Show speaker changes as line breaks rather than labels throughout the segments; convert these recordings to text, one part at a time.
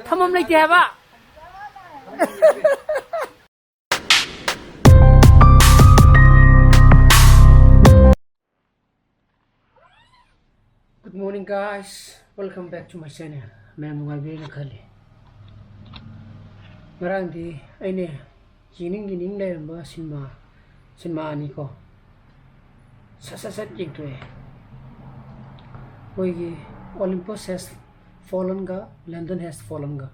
ꯊꯝꯐꯝ ꯂꯩꯇꯦ ꯍꯥꯏꯕ Good morning guys, welcome back to my channel. Ma'am nungaybe na khali. Ngarang di aine yining leramba sinma ani ko. Sat ying to e. Moigi Olympus has fallen ga, London has fallen ga.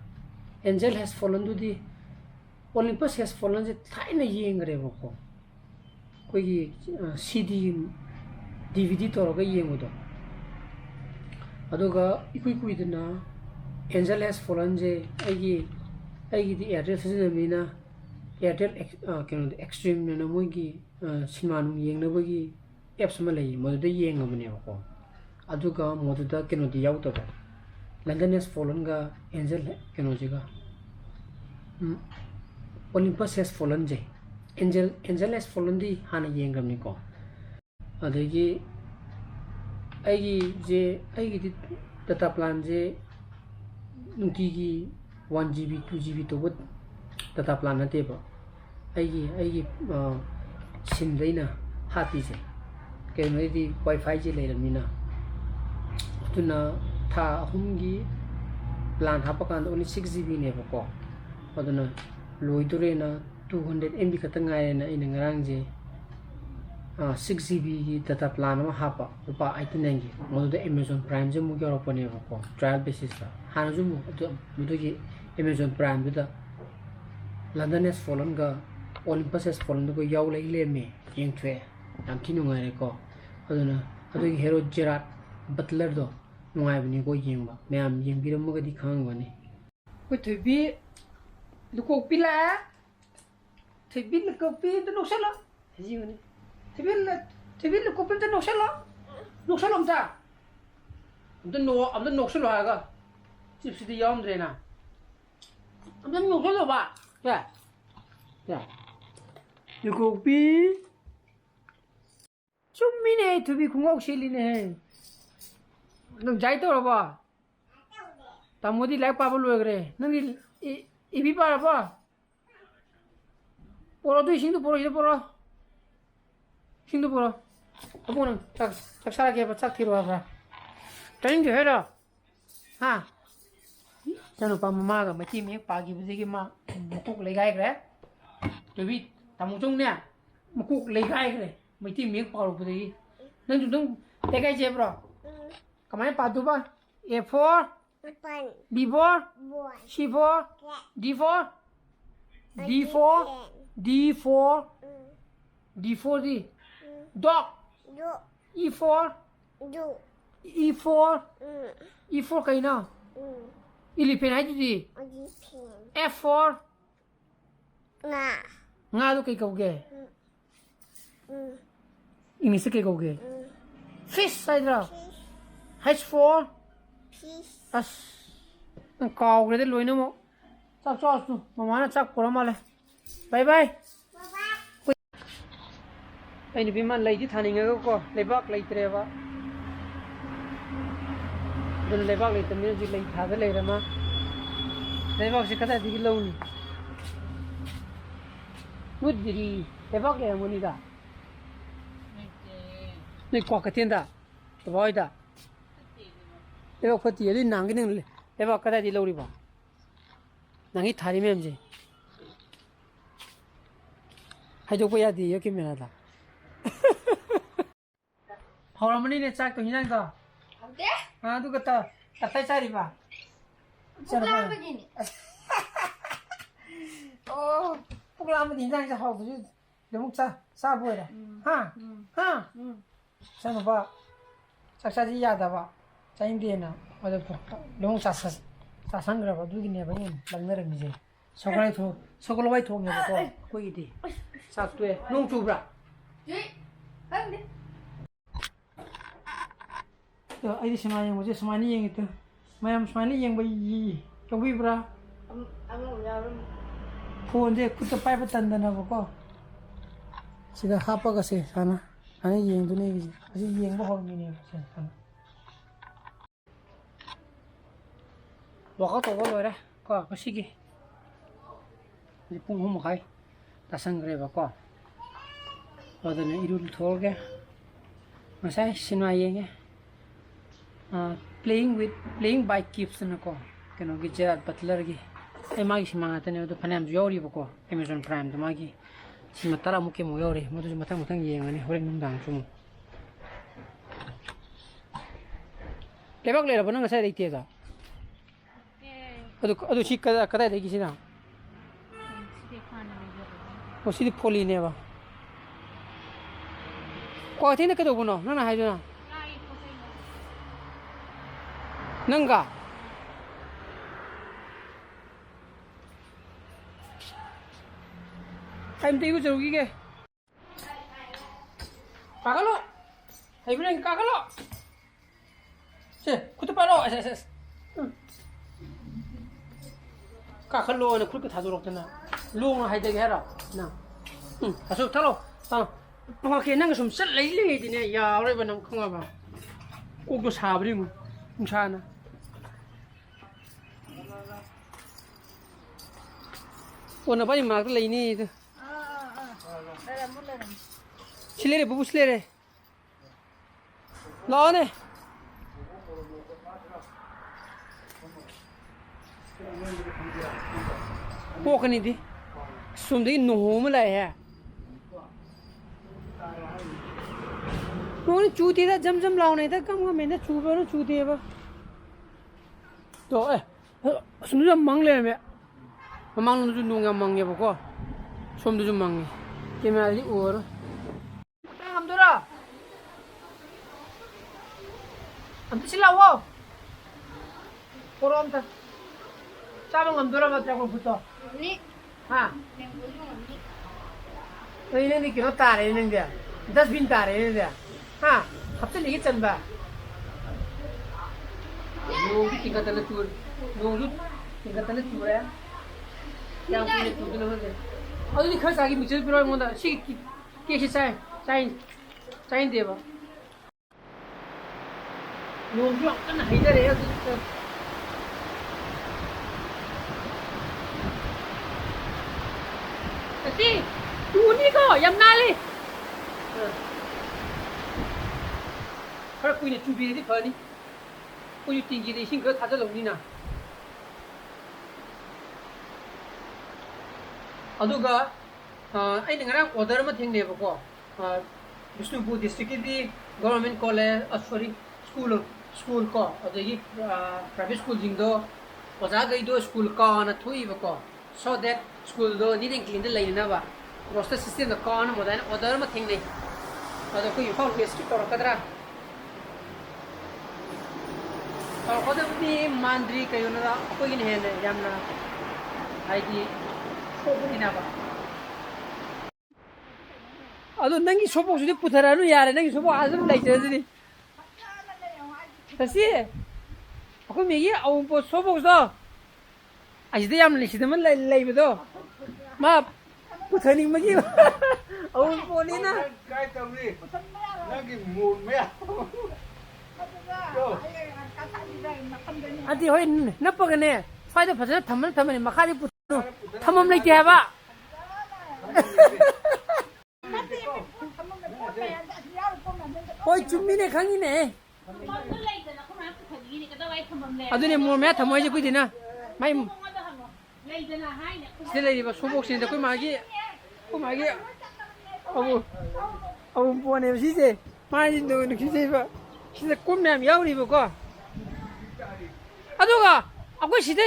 Angel has fallen to the Olympus has fallen je thaina yeng re ko. Koigi CD DVD to ga yeng do. aduga ikuidina Angel has fallen je aigi di address na mina Airtel extreme na moigi cinema nu yengna bagi apps ma lei mo da yeng amane ko aduga mo da keno di yaw to London has fallen ga Angel keno jiga Olympus has fallen je Angel has fallen di hana yengam ni ko adagi aigi di data plan je nungtigi 1GB 2GB to what data plan na teba aigi sim leina hati je keno di wifi je leiramina tuna tha humgi plan hapakan only 6GB ne ko aduna loidure na 200MB katangai na ina ngarang je 6GB data plan ma hapa rupa 89 gi modu Amazon Prime je mu gyaro pone ko trial basis ta hanu mu mudu gi Amazon Prime da London has fallen ga Olympus has fallen ko yaw lai le me yeng thwe am thinu ngai ko aduna adu gi hero Gerard Butler do ngai bani ko yeng ba meam yeng biram ma ga di khang bani ko thubi luko pila thubi luko pi to no sala ji ngani TV lu kopin ta noksalo mta amda noksalo haga chipsi di yom drena amda noksalo ba ya lu kopi chumine TV khungok sili ne nang jai to ba tamodi lai pa bolu gre nang ibi para ba poro tu sing tu poro Singdo pura, abu nang cak salah kaya cak tiru apa? Tadi tu hera, ha? Jangan lupa mama kan macam ni pagi bersih mah mukuk legai kere, tapi tamu cung ni mukuk legai kere, macam ni paru bersih. Nang tu legai je bro, kemana padu ba? A4, B4, C4, D4, D4 di. Dog. E4. E4 kayo na. Ilipin ay di. F4. Nga do kay kauge. Inisa kay kauge. Fish side raw. H4. As. Ang kauge de loy na mo. Chak chak tu. Mama na chak pura male. Bye bye. Ini biman lagi thaninga ko lebak lai treva dun lebak lai tamil ji lai thada lai rama lebak se kada di lawni mudiri lebak le muni da ni ko ka tienda to boy da lebak phati ali nang ning lebak kada di lawri ba nangi thari mem je hajo ko ya di yo ki mena da Hora mani ne cak tu hinang to.
Oke.
Ah tu kata kata cari ba.
Pukul begini.
Oh, pukul apa hinang je hau tu. Demuk sa boleh dah. Ha. Sama ba. Saksa ji ya da ba. Cain dia na. Ada tu. Demuk sa sangra ba tu gini ba ni langna rang je. Sokolai bai thong ne ba ko. Koi di. Sak tu nong chu bra.
Ji. Kan ni.
Ai semani yang semani yang itu, macam semani yang bayi, kau bra. Phone je, kutu pai betan dan apa kau? Sudah apa kasih sana? Ani yang tu ni, asyik yang bohong ni sana. Waktu tu boleh dah. 거 시기 이제 뿡 호모 가이 다산 그래봐고 어디는 이루를 돌게 masai sinwa yenge playing bike keeps na ko kano gi Gerard Butler gi e magi simanga tane do panam yori ko Amazon Prime do magi simatara muke mo yori mo do matang matang yengani hore nungdang chumu lebak le rabana ngasai reite da adu chikka kada de gisina o sidi poli ne ba ko thina ka do bono na na haiduna nanga time te igu jarugi ge kagalo haibren kagalo se kutu palo ss kakalo ne kulka thadurok tana long haide ge hera na asu thalo okay nang sum sat lai lai di ne ya ore ba nang khanga ba ko ko sabri mu chana ona ba ma ka lai ni chile re bubu chile re la ne ko ka ni di sum de no mu lai hai nó chuti da jam jam lao này ta kam kam mena chu ba chuti ba to sum du mang le me mang du nu nga mang ye ba ko sum du mang ni ke ma li or ta ham dora am ti sila wo koron ta sa bang am dora ma ta ko puto
Ni.
ha
Yang boleh ni.
to ine ni kilo tare ine dia 10 bin tare ine dia ha 갑자기 이게 짠다 노기 팅가탄나 쭈르 노기 팅가탄나 쭈르야 양분이 쭈르는 거지 어디 커서기 미칠 필요 없는다 시기 깨시 짜인 돼봐 노기 없잖아 해자래요 Kasi, tuni ko, yam nali. Kalau punya cubi ni pani, punya tinggi ni sih kalau ada lagi na. Aduga, ay nengarang order mah tinggi apa ko? Bisnupur district di government college, sorry, school ko, adagi private school jingdo, ojaga itu school ko na thui apa ko? So that school do ni deng clean lai na ba. Roster system da ko na modan order mah tinggi. Ada ko yukau district orang kadra. Kalau di mandri kayu nara apa ini hene jamna, aidi sobo ini apa? Aduh nangi sobo sudah putaran tu ya, nangi sobo asam lagi jadi. Tapi, aku megi awam po sobo sudah, aja dia ambil sih teman lagi betul. Ma putani megi, awam po ni na.
Kaya tahu ni, lagi murmya.
Adi hoi napa kene, faida pasal taman makari putu, tamam lagi tiap apa? Hoi cumi ne kangi ne. Aduh ni murmya tamam aja kui dina, mai. Sila ni bas sobok sini, kui magi, abu puan ni sih je, mai ni tu sih ba. Sida kumnyam yauri boko. Aduga, aku sida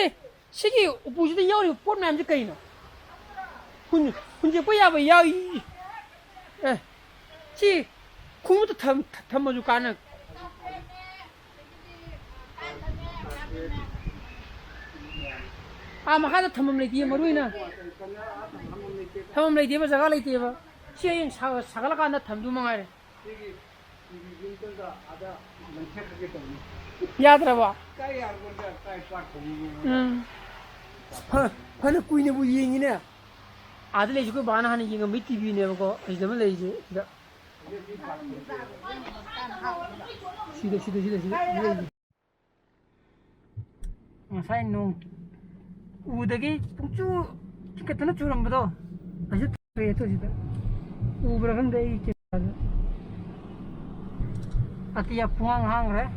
sigi upusida yauri kumnyam je kaino. Kunje ko yaba yawi. Si kumuto thamaju kana. Makada thamam lagi maruina. Thamam lagi ba jaga lagi ba. Si yin sagala kana thamdu mangare. याद रहा fun कोई ने वो ये नहीं ना आधे ले चुके बाना हाने ये मिट्टी भी ने को इधर में ले जे सीधे मसाई नो 우덕이 뿡쭈 치켓트는 주름보다 아주 왜 또지다 우브라근데 이 집까지 아티야 부항항 그래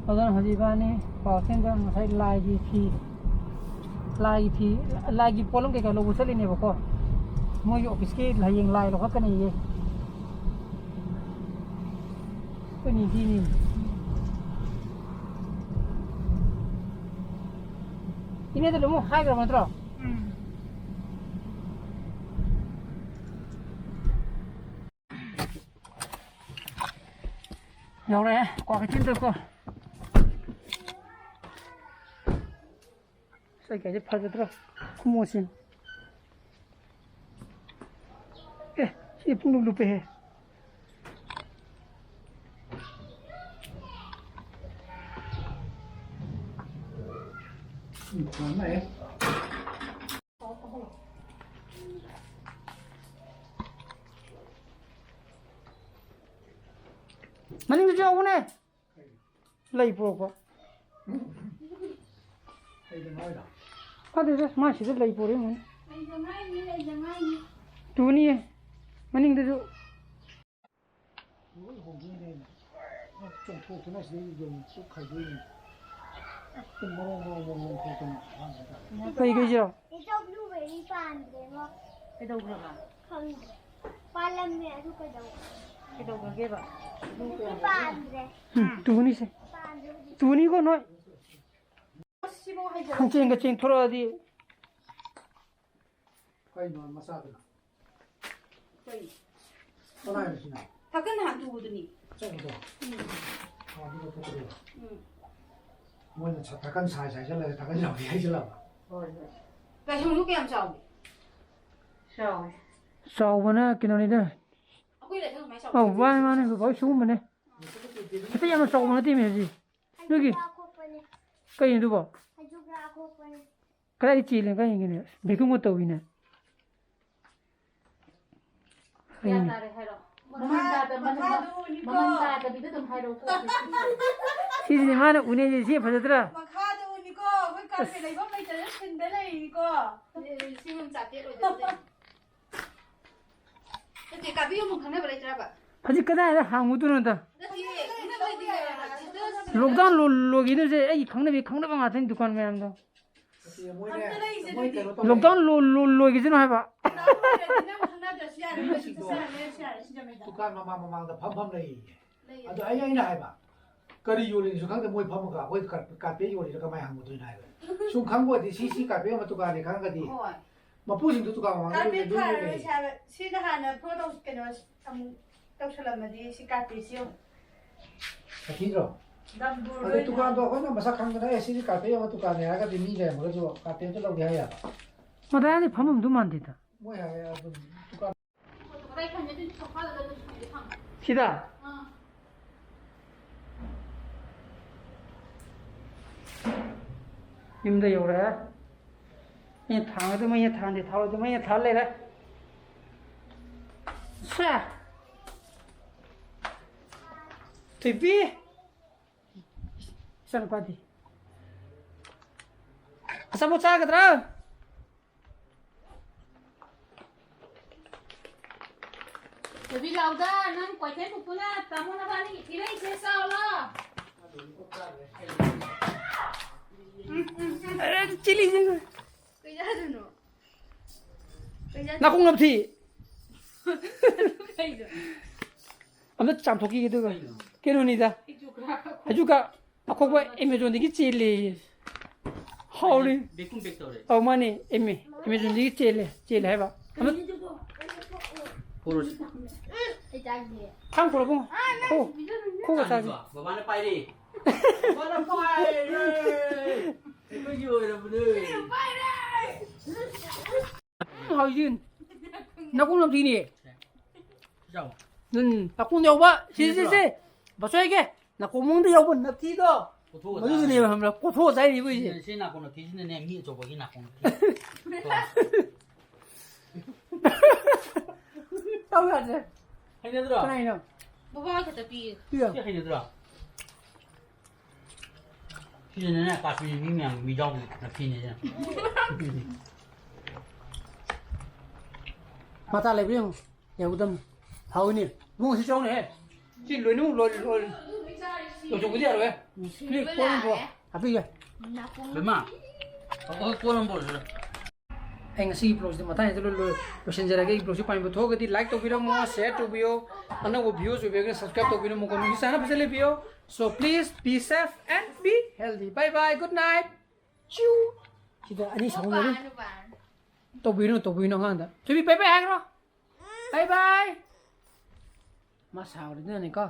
어떤 하지바니 파생가 사이 라기 폴롱 के लोग उसे लेने बको मोई ऑफिस के लाइंग लाई लोग का नहीं ये तो नहीं थी नहीं इन्हें तो लोग हाई कर मतलब有嘞，挂个镜头过。再给这拍着点，模型。哎，这不能录呗。完了。 Mani bisa aku nih, lagi pura. Ada dah masih tu lagi pura mana? Tu ni, mani kita tu. Kau ikut je.
Itu blueberry pandai mo.
Cái đâu được à?
Không. Palam ni aku kau.
Cái đâu được ghê vậy?
Pandai.
Tu ni se.
Pandai.
Tu ni kau nói.
15 hay giờ?
Không chênh cái chênh thora đi.
Quay nó massage nào.
저희.
Nó này là gì nào?
닭은 안 두거든요.
Chắc là rồi. À, nó có cái
응.
Mỗi lần chặt thằng xài xài cho lại thằng giàu thì hay chứ làm.
나 형 요게 안 싸우고. 싸워.
Sau mà nó cái này đó.
아고 이래 형 많이 싸워.
Vai mà này có xuống mà này. Cái gì mà sau mà nó tìm gì? Nó gì?
Aku pani.
Cái gì đó bỏ?
Aku aku pani.
Cái này chỉ là cái gì này? Mấy cái ngô tàu này.
미안하래 해라. 먹는다다 믿어 좀 해라.
시즌이 많은 운행이 시에 받았더라.
마카도니까 거기까지 내가 뭐 있잖아 근데네 이거
지금 잡대로 됐대. 근데 가비오면 강내 버려 잡아.
아직 그다음에 한국도 는다.
근데 이거 뭐 이게
록다운 로기는 이제 이 강남방 같은 두칸 매한다.
Mỗi này, mỗi cái nó to.
록다운 로기는 해봐.
나는 하나도 시야를 못 시야를 진짜 매다
두칸 마마마마다 펌펌 레이. 아주 아이 나이 봐. 거리 요리 수 강대 모이 펌가 거기 카페 요리 저 가만 한거 도 나이. 수 강고디 시시 카페 마 두칸에 강가디. 마 부심도 두칸 와.
카페 타를 시다 하나 포도 시켜놓 떡처럼지 시카페시오
힘들어. 근데 두칸도 혼자 마사 강가에 시시 카페 마 두칸에 아가 디미래 뭐죠? 카페 좀 넣게 해야.
마다니 밤은 두만 되다.
뭐야? 두칸
시다. 님도 요래. 이 당도 뭐야 당데 타고도 뭐야 달래래. 샤. TV. Sana pati. Asa mo sa katra?
여기 나오다 난 과태 부푸나 따모나 바니 이래 이제 싸울라.
Chili je.
Cuidado no.
Na kung ngapti.
그래서
Amna cham thoki ke do. Keno ni da. Ajuka akokba Amazon digi chili. Howli.
बेकुम बेक्ट हो रे
Aw mani Amazon digi chili hai ba. Amna
पोरो
Itu dia.
khang pura bung. Ko. Ko ga sa.
बाबा ने पाइ रे बाबा ने पाइ रे को यो रे बुले
Hao yun. Na kung ngapti ni.
जाओ
Na kung yaw ba. Si. Ba so ke. Na kung mong yaw ba ngapti do.
고토
Ba yun ni ba hamra ko tho sai ni bu ji.
세나 코노 디즈니 네미 저거 이나 코노
Tao ga je.
하이네들아
Cái này nào.
뭐가 그때 비
Iya.
하이네들아 ဖြစ်နေတဲ့ကာဖီမီမြန်မီတော့ဖြစ်နေတယ်
มาตาเลยเรื่องอย่าอุดมเฮานี่มึงสิจ้องเนี่ยจิลอยนู่ลอยตัวจุกเดียวเลยนี่โกนบ่อะพี่
ဘယ်မှာကိုလုံးပေါ်တယ်
ไอ้งสิโปรสมาตาเนี่ยตัวlo shenjera keโปรสไปบ่ทอกดิไลค์ตัววิดีโอmo share to video and no views we can subscribe to video mo ko ni sana pese le video so please be safe and be healthy bye bye good night chiu kita ani sang le ตัววินตัววินน้องกันช่วยพี่ไปไปแฮกเนาะบายบายมาสาวเดี๋ยวนี้ก็